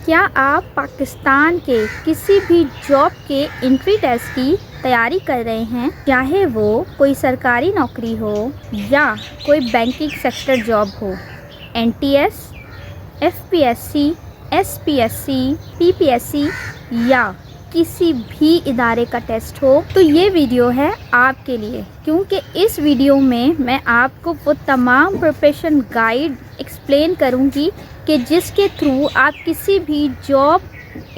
क्या आप पाकिस्तान के किसी भी जॉब के एंट्री टेस्ट की तैयारी कर रहे हैं, चाहे वो कोई सरकारी नौकरी हो या कोई बैंकिंग सेक्टर जॉब हो, एनटीएस, एफपीएससी, एसपीएससी, पीपीएससी या किसी भी इदारे का टेस्ट हो, तो ये वीडियो है आपके लिए। क्योंकि इस वीडियो में मैं आपको वो तमाम प्रिपरेशन गाइड एक्सप्लेन करूँगी कि जिसके थ्रू आप किसी भी जॉब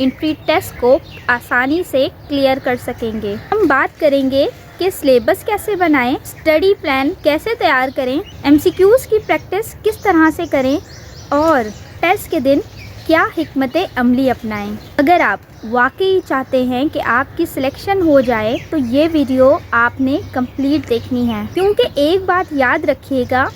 एंट्री टेस्ट को आसानी से क्लियर कर सकेंगे। हम बात करेंगे कि सिलेबस कैसे बनाएं, स्टडी प्लान कैसे तैयार करें, एमसीक्यूज़ की प्रैक्टिस किस तरह से करें और टेस्ट के दिन क्या हिकमत अमली अपनाएं। अगर आप वाकई चाहते हैं कि आपकी सिलेक्शन हो जाए तो ये वीडियो आपने कंप्लीट देखनी है। क्योंकि एक बात याद रखिएगा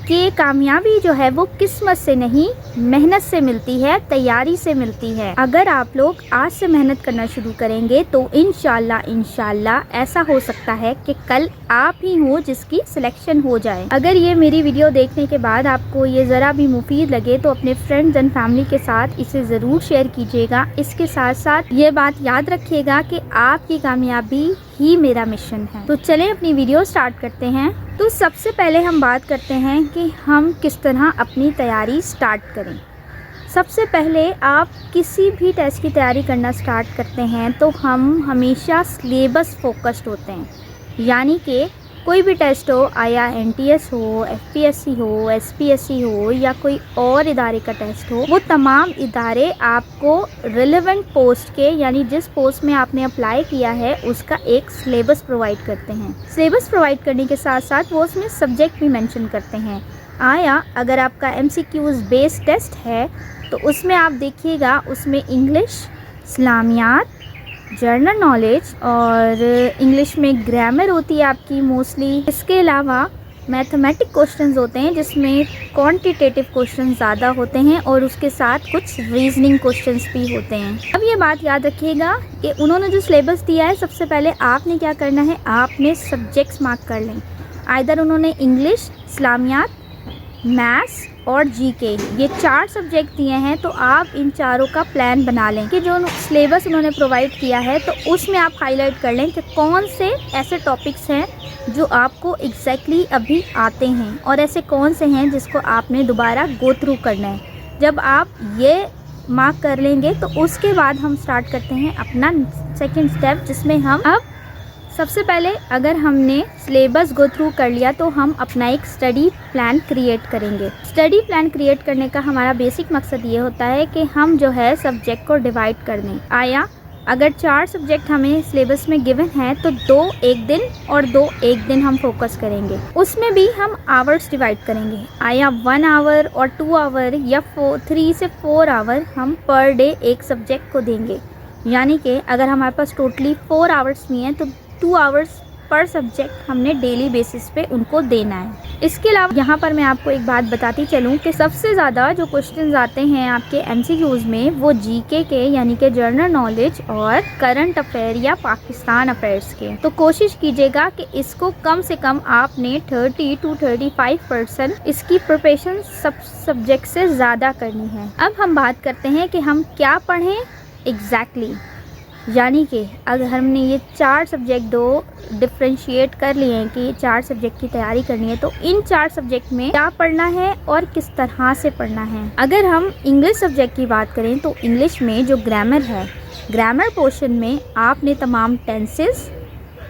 कि कामयाबी जो है वो किस्मत से नहीं, मेहनत से मिलती है, तैयारी से मिलती है। अगर आप लोग आज से मेहनत करना शुरू करेंगे तो इंशाल्लाह ऐसा हो सकता है कि कल आप ही हो जिसकी सिलेक्शन हो जाए। अगर ये मेरी वीडियो देखने के बाद आपको ये ज़रा भी मुफीद लगे तो अपने फ्रेंड्स एंड फैमिली के साथ इसे ज़रूर शेयर कीजिएगा। इसके साथ साथ ये बात याद रखिएगा कि आपकी कामयाबी ही मेरा मिशन है। तो चलें अपनी वीडियो स्टार्ट करते हैं। तो सबसे पहले हम बात करते हैं कि हम किस तरह अपनी तैयारी स्टार्ट करें। सबसे पहले आप किसी भी टेस्ट की तैयारी करना स्टार्ट करते हैं तो हम हमेशा सिलेबस फोकस्ड होते हैं, यानी कि कोई भी टेस्ट हो, आया एनटीएस हो, एफपीएससी हो, एसपीएससी हो या कोई और इदारे का टेस्ट हो, वो तमाम इदारे आपको रिलेवेंट पोस्ट के, यानी जिस पोस्ट में आपने अप्लाई किया है उसका एक सिलेबस प्रोवाइड करते हैं। सिलेबस प्रोवाइड करने के साथ साथ वो उसमें सब्जेक्ट भी मेंशन करते हैं। आया अगर आपका एमसीक्यूज़ बेस्ड टेस्ट है तो उसमें आप देखिएगा उसमें इंग्लिश, इस्लामियात, जनरल नॉलेज और इंग्लिश में ग्रामर होती है आपकी मोस्टली। इसके अलावा मैथमेटिक क्वेश्चंस होते हैं जिसमें क्वांटिटेटिव क्वेश्चन ज़्यादा होते हैं और उसके साथ कुछ रीजनिंग क्वेश्चंस भी होते हैं। अब ये बात याद रखिएगा कि उन्होंने जो सिलेबस दिया है, सबसे पहले आपने क्या करना है, आपने सब्जेक्ट्स मार्क कर लें। आइदर उन्होंने इंग्लिश, इस्लामियात, मैथ्स और जीके, ये 4 सब्जेक्ट दिए हैं, तो आप इन चारों का प्लान बना लें कि जो सिलेबस उन्होंने प्रोवाइड किया है तो उसमें आप हाईलाइट कर लें कि कौन से ऐसे टॉपिक्स हैं जो आपको एग्जैक्टली अभी आते हैं और ऐसे कौन से हैं जिसको आपने दोबारा गो थ्रू करना है। जब आप ये मार्क कर लेंगे तो उसके बाद हम स्टार्ट करते हैं अपना सेकेंड स्टेप, जिसमें हम अब सबसे पहले अगर हमने सिलेबस गो थ्रू कर लिया तो हम अपना एक स्टडी प्लान क्रिएट करेंगे। स्टडी प्लान क्रिएट करने का हमारा बेसिक मकसद ये होता है कि हम जो है सब्जेक्ट को डिवाइड कर दें। आया अगर 4 सब्जेक्ट हमें सिलेबस में गिवन है तो 2 एक दिन और 2 एक दिन हम फोकस करेंगे। उसमें भी हम आवर्स डिवाइड करेंगे। आया 1 आवर और 2 आवर या 3 से 4 आवर हम पर डे एक सब्जेक्ट को देंगे। यानी कि अगर हमारे पास टोटली 4 आवर्स नहीं है तो 2 आवर्स पर सब्जेक्ट हमने डेली बेसिस पे उनको देना है। इसके अलावा यहाँ पर मैं आपको एक बात बताती चलूँ कि सबसे ज़्यादा जो क्वेश्चंस आते हैं आपके एमसीक्यूज़ में वो जीके के, यानी कि जनरल नॉलेज और करंट अफेयर या पाकिस्तान अफेयर्स के। तो कोशिश कीजिएगा कि इसको कम से कम आपने 30 to 35% इसकी प्रिपरेशन सब सब्जेक्ट से ज़्यादा करनी है। अब हम बात करते हैं कि हम क्या पढ़ें एग्जैक्टली, यानी कि अगर हमने ये 4 सब्जेक्ट दो डिफ्रेंशिएट कर लिए हैं कि ये 4 सब्जेक्ट की तैयारी करनी है, तो इन 4 सब्जेक्ट में क्या पढ़ना है और किस तरह से पढ़ना है। अगर हम इंग्लिश सब्जेक्ट की बात करें तो इंग्लिश में जो ग्रामर है, ग्रामर पोर्शन में आपने तमाम टेंसेस,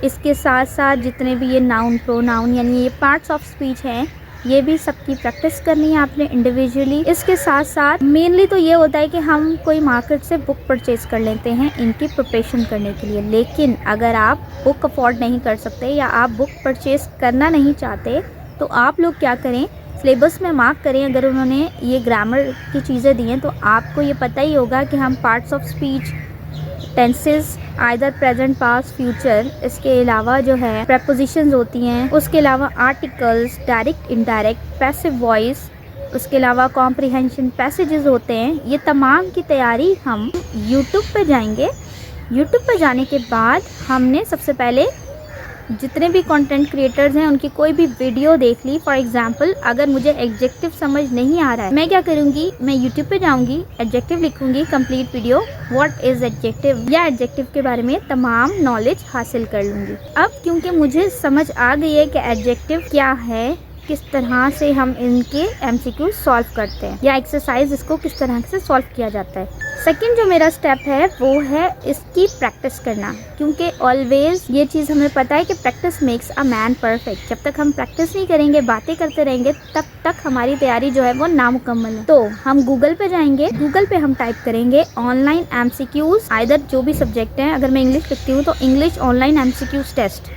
इसके साथ साथ जितने भी ये नाउन, प्रोनाउन यानी ये पार्ट्स ऑफ स्पीच हैं, ये भी सबकी प्रैक्टिस करनी है आपने इंडिविजुअली। इसके साथ साथ मेनली तो ये होता है कि हम कोई मार्केट से बुक परचेज़ कर लेते हैं इनकी प्रिपरेशन करने के लिए। लेकिन अगर आप बुक अफोर्ड नहीं कर सकते या आप बुक परचेज़ करना नहीं चाहते तो आप लोग क्या करें, सिलेबस में मार्क करें। अगर उन्होंने ये ग्रामर की चीज़ें दी हैं तो आपको ये पता ही होगा कि हम parts of speech, tenses, either present, past, future, इसके अलावा जो है प्रेपोजिशंस होती हैं, उसके अलावा articles, direct, indirect, passive voice, उसके अलावा कॉम्प्रिहेंशन पैसेजेस होते हैं, ये तमाम की तैयारी हम यूट्यूब पे जाएंगे। यूट्यूब पे जाने के बाद हमने सबसे पहले जितने भी कंटेंट क्रिएटर्स हैं उनकी कोई भी वीडियो देख ली। फॉर एग्जांपल अगर मुझे एडजेक्टिव समझ नहीं आ रहा है, मैं क्या करूँगी, मैं यूट्यूब पे जाऊँगी, एडजेक्टिव लिखूँगी, complete video what is adjective, या एडजेक्टिव के बारे में तमाम नॉलेज हासिल कर लूँगी। अब क्योंकि मुझे समझ आ गई है कि एडजेक्टिव क्या है, किस तरह से हम इनके एमसीक्यू सॉल्व करते हैं, या एक्सरसाइज इसको किस तरह से सॉल्व किया जाता है। सेकंड जो मेरा स्टेप है वो है इसकी प्रैक्टिस करना, क्योंकि ऑलवेज ये चीज़ हमें पता है कि practice makes a man perfect. जब तक हम प्रैक्टिस नहीं करेंगे, बातें करते रहेंगे, तब तक हमारी तैयारी जो है वो नामुकम्मल है। तो हम गूगल पे जाएंगे, गूगल पे हम टाइप करेंगे ऑनलाइन एमसीक्यूज, आइदर जो भी सब्जेक्ट हैं। अगर मैं इंग्लिश लिखती हूँ तो English online MCQs test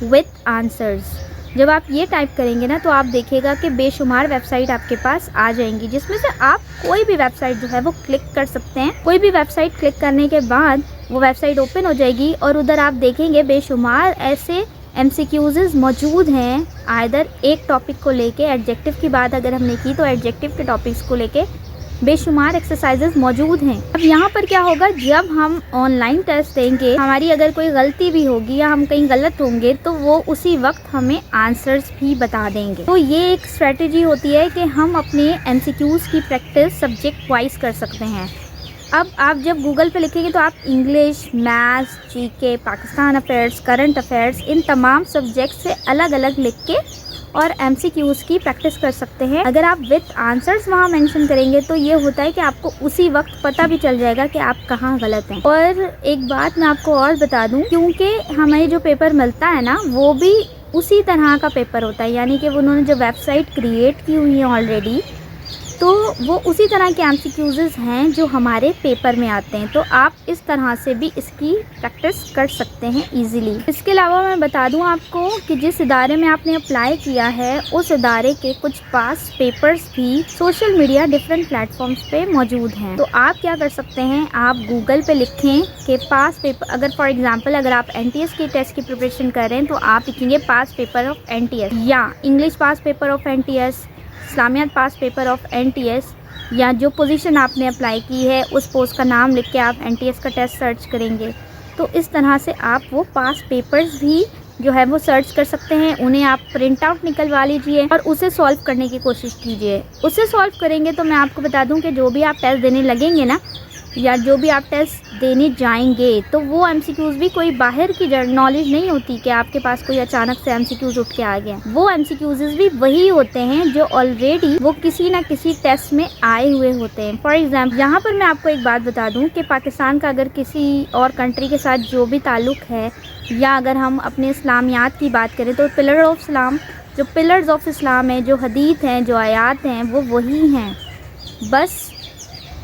with answers. जब आप ये टाइप करेंगे ना तो आप देखिएगा कि बेशुमार वेबसाइट आपके पास आ जाएंगी, जिसमें से आप कोई भी वेबसाइट जो है वो क्लिक कर सकते हैं। कोई भी वेबसाइट क्लिक करने के बाद वो वेबसाइट ओपन हो जाएगी और उधर आप देखेंगे बेशुमार ऐसे एमसीक्यूज़ मौजूद हैं। आइदर एक टॉपिक को लेके, एडजेक्टिव की बात अगर हमने की तो एडजेक्टिव के टॉपिक्स को लेके बेशुमार एक्सरसाइजेज मौजूद हैं। अब यहाँ पर क्या होगा, जब हम ऑनलाइन टेस्ट देंगे, हमारी अगर कोई गलती भी होगी या हम कहीं गलत होंगे तो वो उसी वक्त हमें आंसर्स भी बता देंगे। तो ये एक स्ट्रेटजी होती है कि हम अपने एमसीक्यूज़ की प्रैक्टिस सब्जेक्ट वाइज कर सकते हैं। अब आप जब गूगल पे लिखेंगे तो आप English, maths, GK, Pakistan affairs, current affairs, इन तमाम सब्जेक्ट से अलग अलग लिख के और एमसीक्यूज़ की प्रैक्टिस कर सकते हैं। अगर आप विथ आंसर्स वहाँ मेंशन करेंगे तो ये होता है कि आपको उसी वक्त पता भी चल जाएगा कि आप कहाँ गलत हैं। और एक बात मैं आपको और बता दूँ, क्योंकि हमें जो पेपर मिलता है ना वो भी उसी तरह का पेपर होता है, यानी कि उन्होंने जो वेबसाइट क्रिएट की हुई है ऑलरेडी, तो वो उसी तरह के एमसीक्यूज़ हैं जो हमारे पेपर में आते हैं। तो आप इस तरह से भी इसकी प्रैक्टिस कर सकते हैं इजीली। इसके अलावा मैं बता दूं आपको कि जिस इदारे में आपने अप्लाई किया है उस इदारे के कुछ पास पेपर्स भी सोशल मीडिया डिफरेंट प्लेटफॉर्म्स पे मौजूद हैं। तो आप क्या कर सकते हैं, आप गूगल पे लिखें कि पास पेपर, अगर फॉर एग्जाम्पल अगर आप एनटीएस की टेस्ट की प्रिपरेशन कर रहे हैं तो आप लिखेंगे पास पेपर ऑफ एनटीएस, या English past paper of NTS, इस्लामियात पास पेपर ऑफ एनटीएस, या जो पोजीशन आपने अप्लाई की है उस पोस्ट का नाम लिख के आप एनटीएस का टेस्ट सर्च करेंगे। तो इस तरह से आप वो पास पेपर्स भी जो है वो सर्च कर सकते हैं। उन्हें आप प्रिंट आउट निकलवा लीजिए और उसे सॉल्व करने की कोशिश कीजिए। उसे सॉल्व करेंगे तो मैं आपको बता दूं कि जो भी आप टेस्ट देने लगेंगे ना, या जो भी आप टेस्ट देने जाएंगे, तो वो एमसीक्यूज़ भी कोई बाहर की नॉलेज नहीं होती कि आपके पास कोई अचानक से एमसीक्यूज़ उठ के आ गया। वो एमसीक्यूज़ भी वही होते हैं जो ऑलरेडी वो किसी ना किसी टेस्ट में आए हुए होते हैं। फॉर एग्जाम्पल यहाँ पर मैं आपको एक बात बता दूँ कि पाकिस्तान का अगर किसी और कंट्री के साथ जो भी ताल्लुक़ है, या अगर हम अपने इस्लामियात की बात करें तो पिलर ऑफ इस्लाम, जो पिलर्स ऑफ इस्लाम है, जो हदीत हैं, जो आयात हैं, वो वही हैं। बस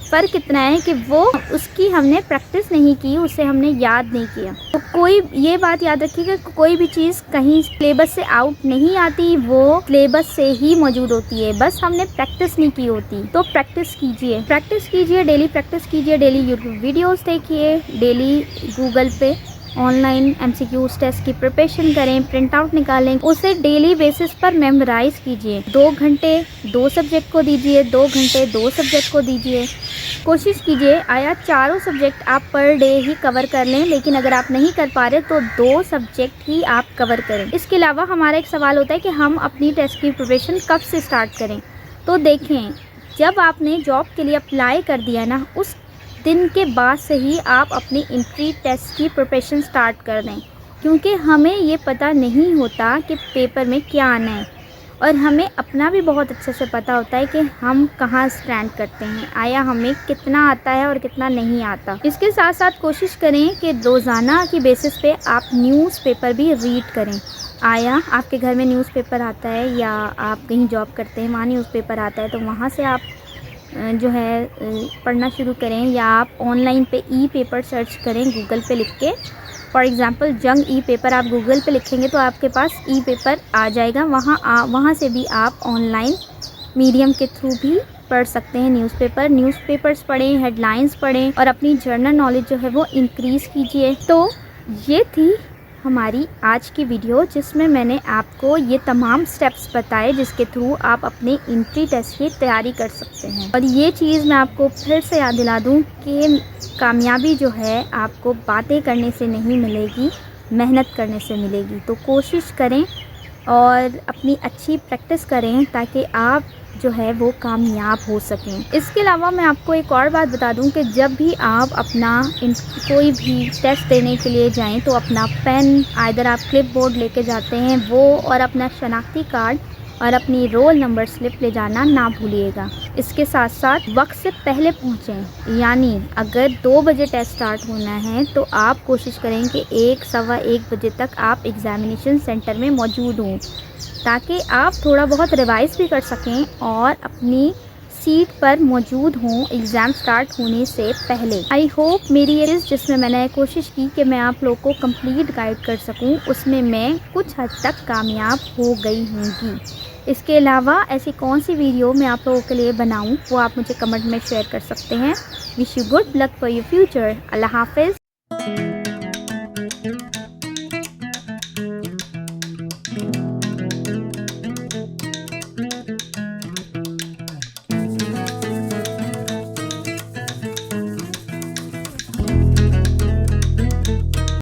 फ़र्क इतना है कि वो उसकी हमने प्रैक्टिस नहीं की, उसे हमने याद नहीं किया। तो कोई ये बात याद रखिएगा, कोई भी चीज़ कहीं सिलेबस से आउट नहीं आती, वो सिलेबस से ही मौजूद होती है, बस हमने प्रैक्टिस नहीं की होती। तो प्रैक्टिस कीजिए, डेली प्रैक्टिस कीजिए, डेली यूट्यूब वीडियोस देखिए, डेली गूगल पे ऑनलाइन एमसीक्यूज़ टेस्ट की प्रिपरेशन करें, प्रिंट आउट निकालें, उसे डेली बेसिस पर मेमोराइज़ कीजिए। 2 घंटे 2 सब्जेक्ट को दीजिए, 2 घंटे 2 सब्जेक्ट को दीजिए। कोशिश कीजिए आया चारों सब्जेक्ट आप पर डे ही कवर कर लें, लेकिन अगर आप नहीं कर पा रहे तो 2 सब्जेक्ट ही आप कवर करें। इसके अलावा हमारा एक सवाल होता है कि हम अपनी टेस्ट की प्रिपरेशन कब से स्टार्ट करें। तो देखें, जब आपने जॉब के लिए अप्लाई कर दिया ना, उस दिन के बाद से ही आप अपनी एंट्री टेस्ट की प्रिपरेशन स्टार्ट कर दें, क्योंकि हमें ये पता नहीं होता कि पेपर में क्या आना है, और हमें अपना भी बहुत अच्छे से पता होता है कि हम कहाँ स्टैंड करते हैं, आया हमें कितना आता है और कितना नहीं आता। इसके साथ साथ कोशिश करें कि रोज़ाना की बेसिस पे आप न्यूज़पेपर भी रीड करें। आया आपके घर में न्यूज़पेपर आता है, या आप कहीं जॉब करते हैं वहाँ न्यूज़पेपर आता है, तो वहाँ से आप जो है पढ़ना शुरू करें, या आप ऑनलाइन पे ई पेपर सर्च करें गूगल पे लिख के। फॉर एग्ज़ाम्पल जंग ई पेपर आप गूगल पे लिखेंगे तो आपके पास ई पेपर आ जाएगा। वहाँ से भी आप ऑनलाइन मीडियम के थ्रू भी पढ़ सकते हैं न्यूज़पेपर्स पढ़ें, हेडलाइंस पढ़ें, और अपनी जनरल नॉलेज जो है वो इंक्रीज़ कीजिए। तो ये थी हमारी आज की वीडियो, जिसमें मैंने आपको ये तमाम स्टेप्स बताए जिसके थ्रू आप अपने एंट्री टेस्ट की तैयारी कर सकते हैं। और ये चीज़ मैं आपको फिर से याद दिला दूं कि कामयाबी जो है आपको बातें करने से नहीं मिलेगी, मेहनत करने से मिलेगी। तो कोशिश करें और अपनी अच्छी प्रैक्टिस करें ताकि आप जो है वो कामयाब हो सकें। इसके अलावा मैं आपको एक और बात बता दूं कि जब भी आप अपना कोई भी टेस्ट देने के लिए जाएं तो अपना पेन, आइदर आप क्लिपबोर्ड लेके जाते हैं वो, और अपना शनाख्ती कार्ड और अपनी रोल नंबर स्लिप ले जाना ना भूलिएगा। इसके साथ साथ वक्त से पहले पहुँचें, यानी अगर 2 बजे टेस्ट स्टार्ट होना है तो आप कोशिश करें कि 1 सवा 1 बजे तक आप एग्ज़ामिनेशन सेंटर में मौजूद हों, ताकि आप थोड़ा बहुत रिवाइज़ भी कर सकें और अपनी सीट पर मौजूद हों एग्ज़ाम स्टार्ट होने से पहले। आई होप मेरी ये जिसमें मैंने कोशिश की कि मैं आप लोग को कंप्लीट गाइड कर सकूं, उसमें मैं कुछ हद तक कामयाब हो गई होंगी। इसके अलावा ऐसी कौन सी वीडियो मैं आप लोगों के लिए बनाऊं वो आप मुझे कमेंट में शेयर कर सकते हैं। Wish you good luck for your future. अल्लाह हाफिज़।